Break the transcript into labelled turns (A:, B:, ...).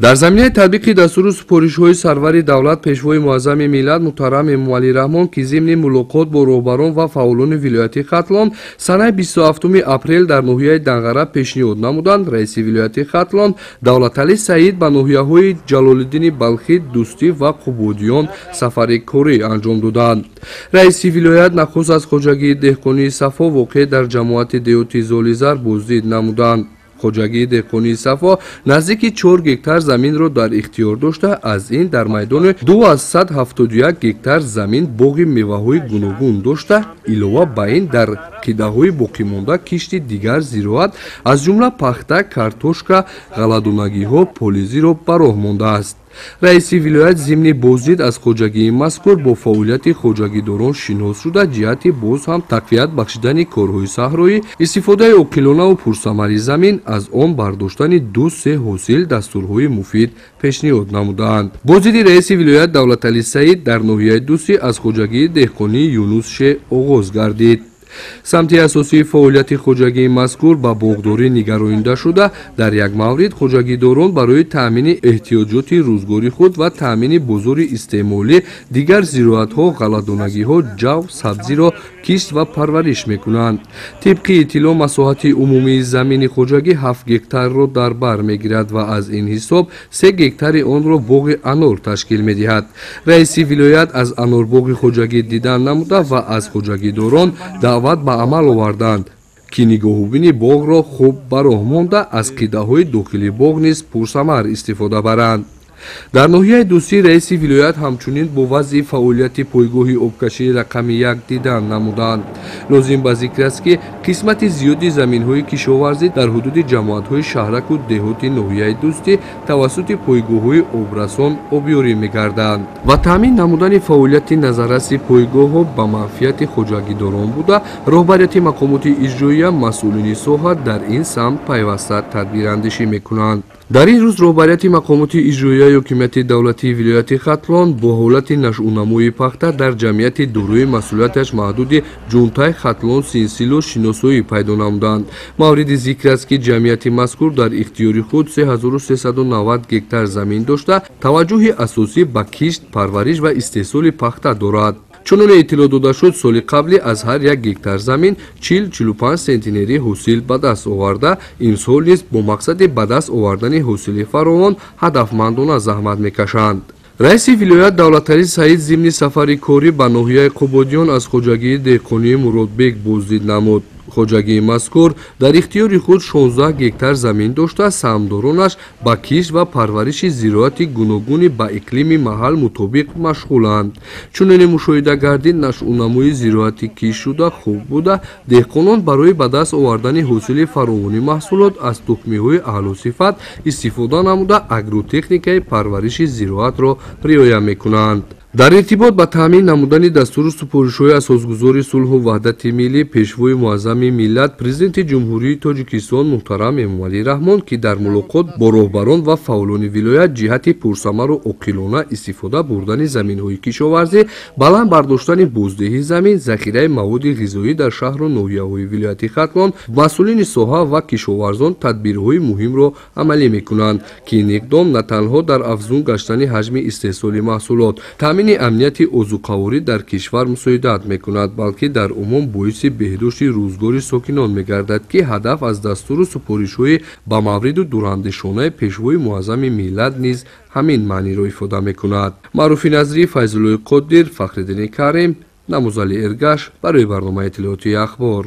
A: дар заминаи татбиқи дастури супоришҳои сарвари давлат пешвои муаззами миллат муҳтарам эмомалӣ раҳмон ки зимни мулоқот бо роҳбарон ва фаъолони вилояти хатлон санаи 27 апрел дар ноҳияи Данғара пешниҳод намуданд, раиси вилояти хатлон Давлаталӣ Саид ба ноҳияҳои Ҷалолиддини Балхӣ, Дӯстӣ ва Қубудиён сафари корӣ анҷом доданд. раиси вилоят нахуст аз хоҷагии деҳқонии Сафо воқеъ дар ҷамоати деҳоти Золизар боздид намуданд. хоҷагии деҳқонии Сафо наздики 4 гектар заминро дар ихтиёр дошта, аз ин дар майдони 271 гектар замин боғи меваҳои гуногун дошта, илова ба ин дар қидаҳои боқимонда кишти дигар зироат аз ҷумла пахта, картошка, ғалладонагиҳо, полизиро ба роҳ мондааст. раиси вилоят зимни боздид аз хоҷагии мазкур бо фаъолияти хоҷагидорон шинос шуда, ҷиҳати боз ҳам тақвият бахшидани корҳои саҳроӣ, истифодаи оқилонаву пурсамари замин, аз он бардоштани 2-3 ҳосил дастурҳои муфид пешниҳод намуданд. боздиди раиси вилоят Давлаталӣ Саид дар ноҳияи Дӯстӣ аз хоҷагии деҳқонии Юнус Ше оғоз гардид. самти асосии фаъолияти хоҷагии мазкур ба боғдорӣ нигаронда шуда, дар як маврид хоҷагидорон барои таъмини эҳтиёҷоти рӯзгори худ ва таъмини бозори истеъмолӣ дигар зироатҳо, ғалладонагиҳо, ҷав, сабзиро кишт ва парвариш мекунанд. тибқи иттилоъ масоҳати умумии замини хоҷагӣ 7 гектарро дар бар мегирад ва аз ин ҳисоб 3 гектари онро боғи анор ташкил медиҳад. раиси вилоят аз анорбоғи хоҷагӣ дидан намуда ва аз хоҷагидорон даъват ба амал оварданд ки нигоҳубини боғро хуб ба роҳ монда, аз қидаҳои дохили боғ низ пурсамар истифода баранд. дар ноҳияи Дӯстӣ раиси вилоят ҳамчунин бо вазъи фаъолияти пойгоҳи обкашии рақами 1 дидан намуданд. лозим ба зикр аст ки қисмати зиёди заминҳои кишоварзӣ дар ҳудуди ҷамоатҳои шаҳраку деҳоти ноҳияи Дӯстӣ тавассути пойгоҳҳои обрасон обёрӣ мегарданд ва таъмин намудани фаъолияти назарраси пойгоҳҳо ба манфиати хоҷагидорон буда, роҳбарияти мақомоти иҷроия масъулини соҳа дар ин самт пайваста тадбирандешӣ мекунанд. дар ин рӯз роҳбарияти мақомоти иҷроияи ҳокимияти давлатии вилояти Хатлон бо ҳолати нашъунамои пахта дар ҷамъияти дорои масъулияташ маҳдуди ҷунтаи Хатлон Синсило шиносоӣ пайдо намуданд. мавриди зикр аст ки ҷамъияти мазкур дар ихтиёри худ 3390 гектар замин дошта, таваҷҷӯҳи асосӣ ба кишт, парвариш ва истеҳсоли пахта дорад. чуноне иттилоъ дода шуд, соли қаблӣ аз ҳар як гектар замин 40-45 сентинери ҳосил ба даст оварда, имсол низ бо мақсади ба даст овардани ҳосили фаровон ҳадафмандона заҳмат мекашанд. раиси вилоят Давлаталӣ Саид зимни сафари корӣ ба ноҳияи Қубудиён аз хоҷагии деҳқонии Муродбек боздид намуд. хоҷагии мазкур дар ихтиёри худ 16 гектар замин дошта, саҳмдоронаш ба кишт ва парвариши зироати гуногуни ба иқлими маҳал мутобиқ машғуланд. чуноне мушоҳида гардид, нашъунамои зироати кишт шуда хуб буда, деҳқонон барои ба даст овардани ҳосили фаровони маҳсулот аз тухмиҳои аълусифат истифода намуда, агротехникаи парвариши зироатро риоя мекунанд. дар иртибот ба таъмин намудани дастури супоришҳои асосгузори сулҳу ваҳдати миллӣ, пешвои муаззами миллат президенти ҷумҳурии Тоҷикистон муҳтарам Эмомалӣ Раҳмон ки дар мулоқот бо роҳбарон ва фаъолони вилоят ҷиҳати пурсамару оқилона истифода бурдани заминҳои кишоварзӣ, баланд бардоштани боздеҳи замин, захираи маводи ғизоӣ дар шаҳру ноҳияҳои вилояти Хатлон, масъулини соҳа ва кишоварзон тадбирҳои муҳимро амалӣ мекунанд ки ин иқдом на танҳо дар афзун гаштани ҳаҷми истеҳсоли маҳсулот, таъмини амнияти озуқаворӣ дар кишвар мусоидат мекунад, балки дар умум боиси беҳдошти рӯзгори сокинон мегардад ки ҳадаф аз дастуру супоришҳои ба мавриду дурандешонаи пешвои муаззами миллат низ ҳамин маъниро ифода мекунад. маъруфи назрӣ, Файзуллои Қодир, Фахриддини Карим, Намузали Эргаш барои барномаи иттилоъотии ахбор.